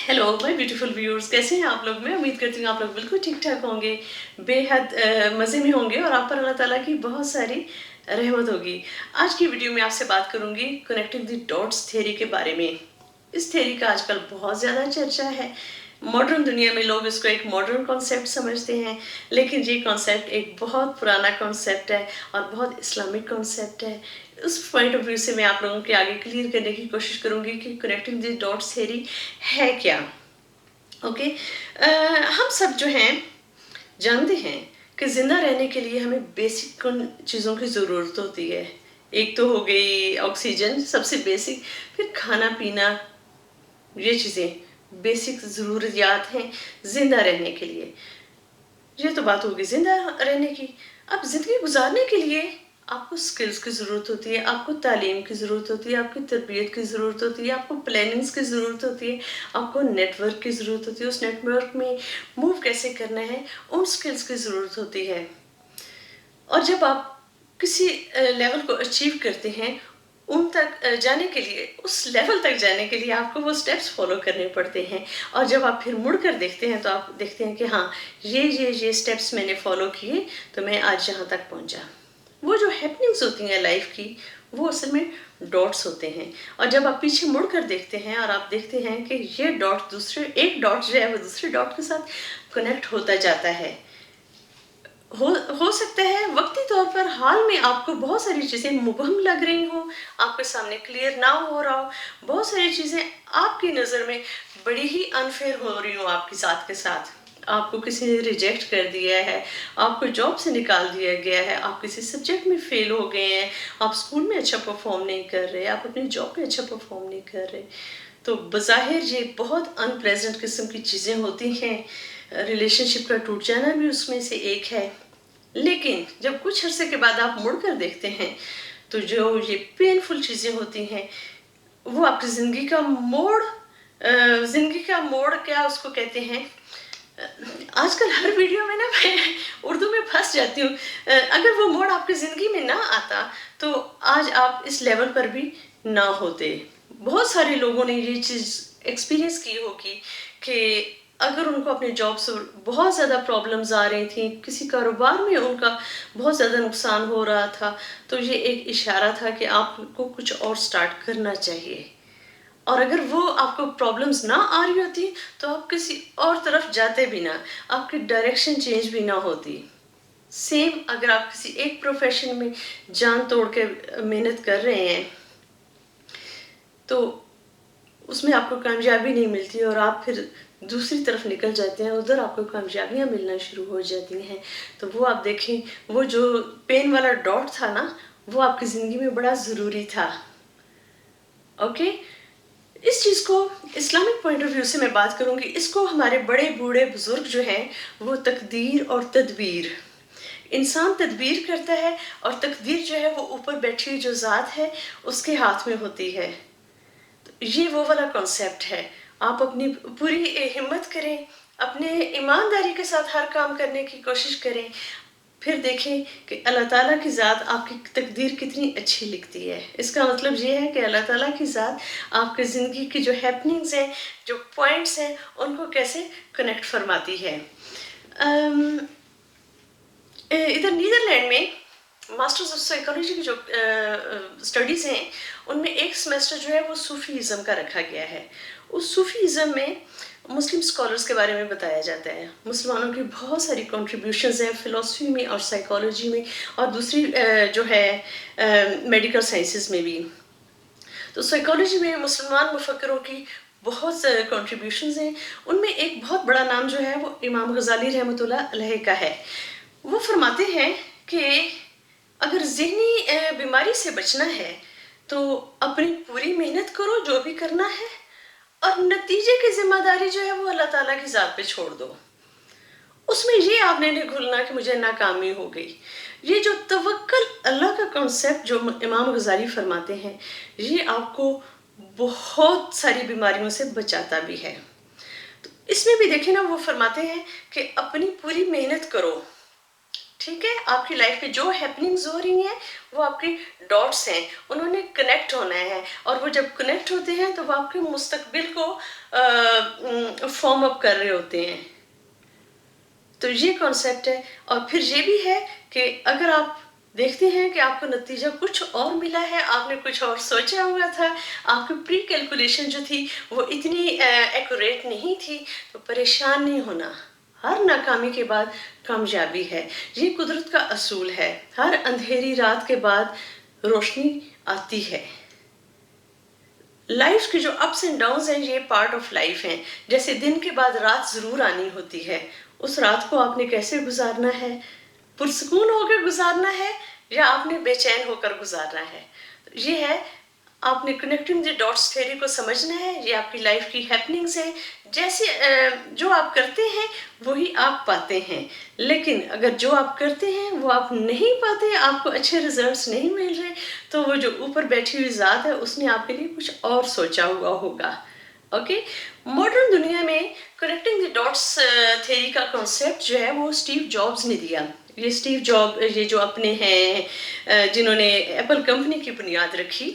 Hello my beautiful viewers, कैसे हैं आप लोग। मैं उम्मीद करती हूँ आप लोग बिल्कुल ठीक ठाक होंगे, बेहद मज़े में होंगे और आप पर अल्लाह ताला की बहुत सारी रहमत होगी। आज की वीडियो में आपसे बात करूँगी कनेक्टिंग द डॉट्स थ्योरी के बारे में। इस थ्योरी का आजकल बहुत ज़्यादा चर्चा है। मॉडर्न दुनिया में लोग इसको एक मॉडर्न कॉन्सेप्ट समझते हैं, लेकिन ये कॉन्सेप्ट एक बहुत पुराना कॉन्सेप्ट है और बहुत इस्लामिक कॉन्सेप्ट है। उस पॉइंट ऑफ व्यू से मैं आप लोगों के आगे क्लियर करने की कोशिश करूँगी कि कनेक्टिंग द डॉट्स थ्योरी है क्या। ओके। हम सब जो हैं जानते हैं कि ज़िंदा रहने के लिए हमें बेसिक चीज़ों की ज़रूरत होती है। एक तो हो गई ऑक्सीजन, सबसे बेसिक, फिर खाना पीना, ये चीज़ें बेसिक ज़रूरियात हैं ज़िंदा रहने के लिए। ये तो बात होगी ज़िंदा रहने की। अब ज़िंदगी गुजारने के लिए आपको स्किल्स की ज़रूरत होती है, आपको तालीम की ज़रूरत होती है, आपकी तरबियत की ज़रूरत होती है, आपको प्लानिंग्स की ज़रूरत होती है, आपको नेटवर्क की ज़रूरत होती है, उस नेटवर्क में मूव कैसे करना है, उन स्किल्स की ज़रूरत होती है। और जब आप किसी लेवल को अचीव करते हैं, उन तक जाने के लिए, उस लेवल तक जाने के लिए आपको वो स्टेप्स फॉलो करने पड़ते हैं। और जब आप फिर मुड़ कर देखते हैं तो आप देखते हैं कि हाँ, ये स्टेप्स मैंने फॉलो किए तो मैं आज यहाँ तक पहुँचा। वो जो हैपनिंग्स होती हैं लाइफ की, वो असल में डॉट्स होते हैं। और जब आप पीछे मुड़ कर देखते हैं और आप देखते हैं कि ये डॉट एक डॉट जो है वो दूसरे डॉट के साथ कनेक्ट होता जाता है। हो सकता है वक्ती तौर पर हाल में आपको बहुत सारी चीज़ें मुबहम लग रही हों, आपके सामने क्लियर ना हो रहा हो, बहुत सारी चीज़ें आपकी नज़र में बड़ी ही अनफेयर हो रही हो आपके साथ के साथ। आपको किसी ने रिजेक्ट कर दिया है, आपको जॉब से निकाल दिया गया है, आप किसी सब्जेक्ट में फेल हो गए हैं, आप स्कूल में अच्छा परफॉर्म नहीं कर रहे, आप अपनी जॉब में अच्छा परफॉर्म नहीं कर रहे। तो बज़ाहिर ये बहुत अनप्लेजेंट किस्म की चीज़ें होती हैं। रिलेशनशिप का टूट जाना भी उसमें से एक है। लेकिन जब कुछ अरसे के बाद आप मुड़ कर देखते हैं तो जो ये पेनफुल चीज़ें होती हैं वो आपकी ज़िंदगी का मोड़ क्या उसको कहते हैं। आजकल हर वीडियो में ना मैं उर्दू में फंस जाती हूँ। अगर वो मोड़ आपकी ज़िंदगी में ना आता तो आज आप इस लेवल पर भी ना होते। बहुत सारे लोगों ने ये चीज़ एक्सपीरियंस की होगी कि अगर उनको अपने जॉब से बहुत ज़्यादा प्रॉब्लम्स आ रही थी, किसी कारोबार में उनका बहुत ज़्यादा नुकसान हो रहा था, तो ये एक इशारा था कि आपको कुछ और स्टार्ट करना चाहिए। और अगर वो आपको प्रॉब्लम्स ना आ रही होती तो आप किसी और तरफ जाते भी ना, आपकी डायरेक्शन चेंज भी ना होती। सेम अगर आप किसी एक प्रोफेशन में जान तोड़ के मेहनत कर रहे हैं तो उसमें आपको कामयाबी नहीं मिलती और आप फिर दूसरी तरफ निकल जाते हैं, उधर आपको कामयाबियाँ मिलना शुरू हो जाती हैं। तो वो आप देखें, वो जो पेन वाला डॉट था ना, वो आपकी ज़िंदगी में बड़ा ज़रूरी था। ओके। इस चीज़ को इस्लामिक पॉइंट ऑफ व्यू से मैं बात करूँगी, इसको हमारे बड़े बूढ़े बुजुर्ग जो हैं वो तकदीर और तदबीर, इंसान तदबीर करता है और तकदीर जो है वो ऊपर बैठी हुई जो ज़ात है उसके हाथ में होती है। तो ये वो वाला कॉन्सेप्ट है। आप अपनी पूरी हिम्मत करें, अपने ईमानदारी के साथ हर काम करने की कोशिश करें, फिर देखें कि अल्लाह ताला की ज़ात आपकी तकदीर कितनी अच्छी लिखती है। इसका मतलब ये है कि अल्लाह ताला की ज़ात आपकी ज़िंदगी की जो हैपनिंग्स हैं, जो पॉइंट्स हैं, उनको कैसे कनेक्ट फरमाती है। इधर नीदरलैंड में मास्टर्स ऑफ साइकोलॉजी की जो स्टडीज़ हैं उनमें एक सेमेस्टर जो है वो सूफीज़म का रखा गया है। उस सूफीज़म में मुस्लिम स्कॉलर्स के बारे में बताया जाता है। मुसलमानों की बहुत सारी कंट्रीब्यूशंस हैं फ़िलासफ़ी में और साइकोलॉजी में और दूसरी जो है मेडिकल साइंसेस में भी। तो साइकोलॉजी में मुसलमान मुफक्करों की बहुत कंट्रीब्यूशंस हैं। उनमें एक बहुत बड़ा नाम जो है वो इमाम गज़ाली रहमतुल्लाह अलैह का है। वो फरमाते हैं कि अगर ज़हनी बीमारी से बचना है तो अपनी पूरी मेहनत करो जो भी करना है, और नतीजे की जिम्मेदारी जो है वो अल्लाह ताला की ज़ात पे छोड़ दो। उसमें ये आपने नहीं भूलना कि मुझे नाकामी हो गई। ये जो तवक्कल अल्लाह का कॉन्सेप्ट जो इमाम गज़ाली फरमाते हैं, ये आपको बहुत सारी बीमारियों से बचाता भी है। तो इसमें भी देखें ना, वो फरमाते हैं कि अपनी पूरी मेहनत करो, ठीक है, आपकी लाइफ में जो हैपनिंग्स हो रही हैं वो आपकी डॉट्स हैं, उन्होंने कनेक्ट होना है, और वो जब कनेक्ट होते हैं तो वो आपके मुस्तकबिल को फॉर्म अप कर रहे होते हैं। तो ये कॉन्सेप्ट है। और फिर ये भी है कि अगर आप देखते हैं कि आपको नतीजा कुछ और मिला है, आपने कुछ और सोचा हुआ था, आपकी प्री कैलकुलेशन जो थी वो इतनी एक्यूरेट नहीं थी, तो परेशान नहीं होना। हर नाकामी के बाद कामयाबी है, ये कुदरत का असूल है। हर अंधेरी रात के बाद रोशनी आती है। लाइफ के जो अप्स एंड डाउन्स हैं ये पार्ट ऑफ लाइफ हैं। जैसे दिन के बाद रात ज़रूर आनी होती है, उस रात को आपने कैसे गुजारना है, पुरसकून होकर गुजारना है या आपने बेचैन होकर गुजारना है। तो ये है, आपने कनेक्टिंग द डॉट्स थ्योरी को समझना है। ये आपकी लाइफ की हैपनिंग्स है। जैसे जो आप करते हैं वही आप पाते हैं, लेकिन अगर जो आप करते हैं वो आप नहीं पाते, आपको अच्छे रिजल्ट्स नहीं मिल रहे, तो वो जो ऊपर बैठी हुई ज़ात है उसने आपके लिए कुछ और सोचा हुआ होगा। ओके, मॉडर्न दुनिया में कनेक्टिंग द डॉट्स थ्योरी का कॉन्सेप्ट जो है वो स्टीव जॉब्स ने दिया। ये स्टीव जॉब, ये जो अपने हैं जिन्होंने एप्पल कंपनी की बुनियाद रखी,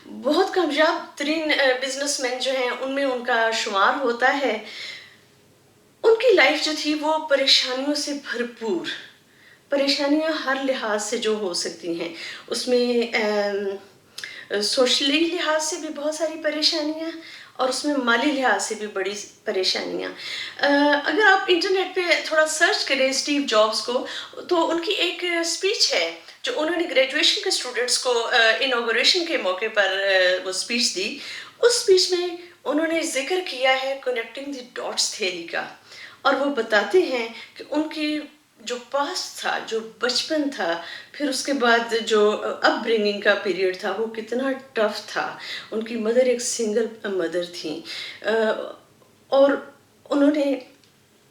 बहुत कामयाब तरीन बिजनेसमैन जो हैं उनमें उनका शुमार होता है। उनकी लाइफ जो थी वो परेशानियों से भरपूर, परेशानियां हर लिहाज से जो हो सकती हैं, उसमें सोशली लिहाज से भी बहुत सारी परेशानियां और उसमें माली लिहाज से भी बड़ी परेशानियां। अगर आप इंटरनेट पे थोड़ा सर्च करें स्टीव जॉब्स को, तो उनकी एक स्पीच है जो उन्होंने ग्रेजुएशन के स्टूडेंट्स को इनॉग्रेशन के मौके पर वो स्पीच दी। उस स्पीच में उन्होंने जिक्र किया है कनेक्टिंग द डॉट्स थ्योरी का, और वो बताते हैं कि उनकी जो पास्ट था, जो बचपन था, फिर उसके बाद जो अपब्रिंगिंग का पीरियड था वो कितना टफ था। उनकी मदर एक सिंगल मदर थी, और उन्होंने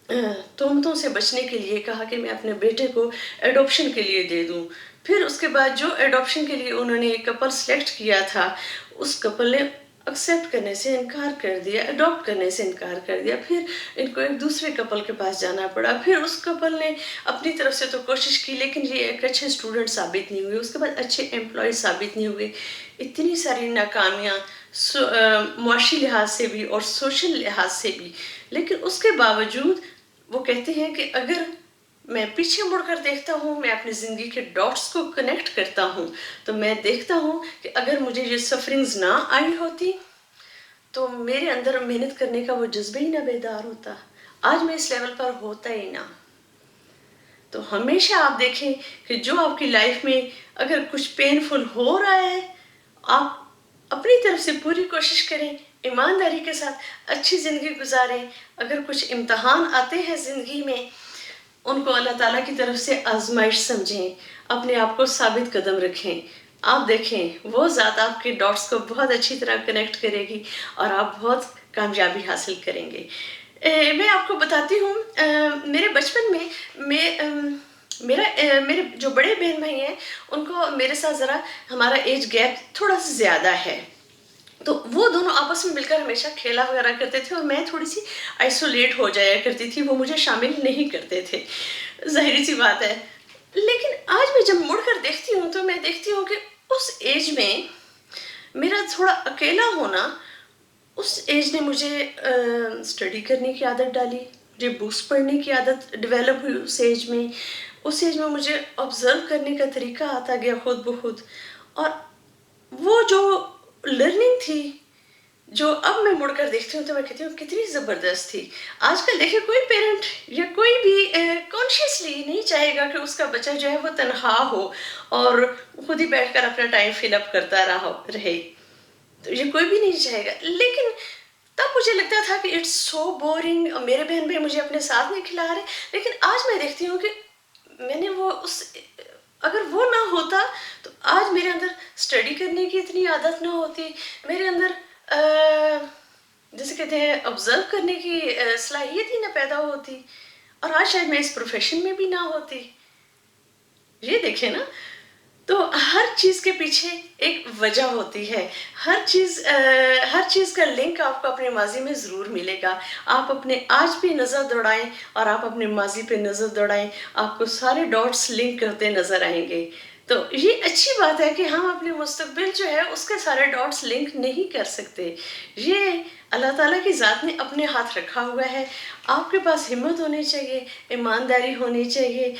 तोहमतों से बचने के लिए कहा कि मैं अपने बेटे को एडॉप्शन के लिए दे दूं। फिर उसके बाद जो एडॉप्शन के लिए उन्होंने एक कपल सेलेक्ट किया था, उस कपल ने एक्सेप्ट करने से इनकार कर दिया, अडॉप्ट करने से इनकार कर दिया। फिर इनको एक दूसरे कपल के पास जाना पड़ा। फिर उस कपल ने अपनी तरफ से तो कोशिश की, लेकिन ये एक अच्छे स्टूडेंट साबित नहीं हुए, उसके बाद अच्छे एम्प्लॉय साबित नहीं हुए। इतनी सारी नाकामियाँ मुआशी लिहाज से भी और सोशल लिहाज से भी। लेकिन उसके बावजूद वो कहते हैं कि अगर मैं पीछे मुड़कर देखता हूँ, मैं अपनी ज़िंदगी के डॉट्स को कनेक्ट करता हूँ, तो मैं देखता हूँ कि अगर मुझे ये सफरिंग्स ना आई होती तो मेरे अंदर मेहनत करने का वो जज्बा ही ना बेदार होता, आज मैं इस लेवल पर होता ही ना। तो हमेशा आप देखें कि जो आपकी लाइफ में अगर कुछ पेनफुल हो रहा है, आप अपनी तरफ से पूरी कोशिश करें, ईमानदारी के साथ अच्छी ज़िंदगी गुजारें। अगर कुछ इम्तहान आते हैं ज़िंदगी में, उनको अल्लाह ताला की तरफ से आजमाइश समझें, अपने आप को साबित कदम रखें। आप देखें वो ज़ात आपके डॉट्स को बहुत अच्छी तरह कनेक्ट करेगी और आप बहुत कामयाबी हासिल करेंगे। मैं आपको बताती हूँ, मेरे बचपन में मेरे जो बड़े बहन भाई हैं उनको मेरे साथ ज़रा हमारा एज गैप थोड़ा सा ज़्यादा है, तो वो दोनों आपस में मिलकर हमेशा खेला वगैरह करते थे और मैं थोड़ी सी आइसोलेट हो जाया करती थी, वो मुझे शामिल नहीं करते थे, जाहिर सी बात है। लेकिन आज मैं जब मुड़ कर देखती हूँ तो मैं देखती हूँ कि उस एज में मेरा थोड़ा अकेला होना, उस एज ने मुझे स्टडी करने की आदत डाली, मुझे बुक्स पढ़ने की आदत डेवलप हुई उस एज में। उस एज में मुझे ऑब्ज़र्व करने का तरीका आता गया खुद ब खुद, और वो जो लर्निंग थी जो अब मैं मुड़कर देखती हूँ तो मैं कहती हूँ कितनी ज़बरदस्त थी। आजकल देखिए कोई पेरेंट या कोई भी कॉन्शियसली नहीं चाहेगा कि उसका बच्चा जो है वो तनहा हो और खुद ही बैठकर अपना टाइम फिलअप करता रहे, तो ये कोई भी नहीं चाहेगा। लेकिन तब मुझे लगता था कि इट्स सो बोरिंग, मेरे बहन भाई मुझे अपने साथ नहीं खिला रहे। लेकिन आज मैं देखती हूँ कि मैंने वो अगर वो ना होता तो आज मेरे अंदर स्टडी करने की इतनी आदत ना होती, मेरे अंदर जैसे कहते हैं ऑब्जर्व करने की सलाहियत ही ना पैदा होती, और आज शायद मैं इस प्रोफेशन में भी ना होती। ये देखें ना, تو ہر چیز کے پیچھے ایک وجہ ہوتی ہے، ہر چیز کا لنک آپ کو اپنے ماضی میں ضرور ملے گا۔ آپ اپنے آج پہ نظر دوڑائیں اور آپ اپنے ماضی پہ نظر دوڑائیں، آپ کو سارے ڈاٹس لنک کرتے نظر آئیں گے۔ تو یہ اچھی بات ہے کہ ہم اپنے مستقبل جو ہے اس کے سارے ڈاٹس لنک نہیں کر سکتے، یہ اللہ تعالیٰ کی ذات نے اپنے ہاتھ رکھا ہوا ہے۔ آپ کے پاس ہمت ہونی چاہیے، ایمانداری ہونی چاہیے،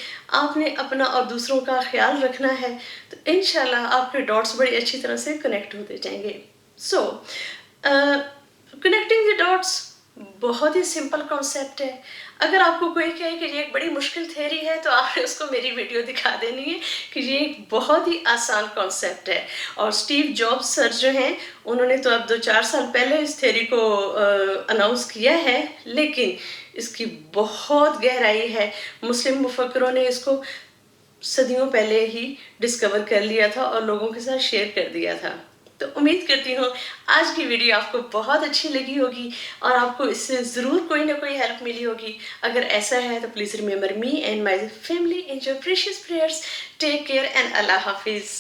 آپ نے اپنا اور دوسروں کا خیال رکھنا ہے، تو انشاءاللہ آپ کے ڈاٹس بڑی اچھی طرح سے کنیکٹ ہوتے جائیں گے۔ سو کنیکٹنگ دی ڈاٹس بہت ہی سمپل کانسیپٹ ہے۔ اگر آپ کو کوئی کہے کہ یہ ایک بڑی مشکل تھیوری ہے تو آپ نے اس کو میری ویڈیو دکھا دینی ہے کہ یہ ایک بہت ہی آسان کانسیپٹ ہے۔ اور اسٹیو جابس سر جو ہیں انہوں نے تو اب 2-4 سال پہلے اس تھیوری کو اناؤنس کیا ہے، لیکن اس کی بہت گہرائی ہے۔ مسلم مفکروں نے اس کو صدیوں پہلے ہی ڈسکور کر لیا تھا اور لوگوں کے ساتھ شیئر کر دیا تھا۔ تو امید کرتی ہوں آج کی ویڈیو آپ کو بہت اچھی لگی ہوگی اور آپ کو اس سے ضرور کوئی نہ کوئی ہیلپ ملی ہوگی۔ اگر ایسا ہے تو please remember me and my family in your precious prayers. Take care and اللہ حافظ۔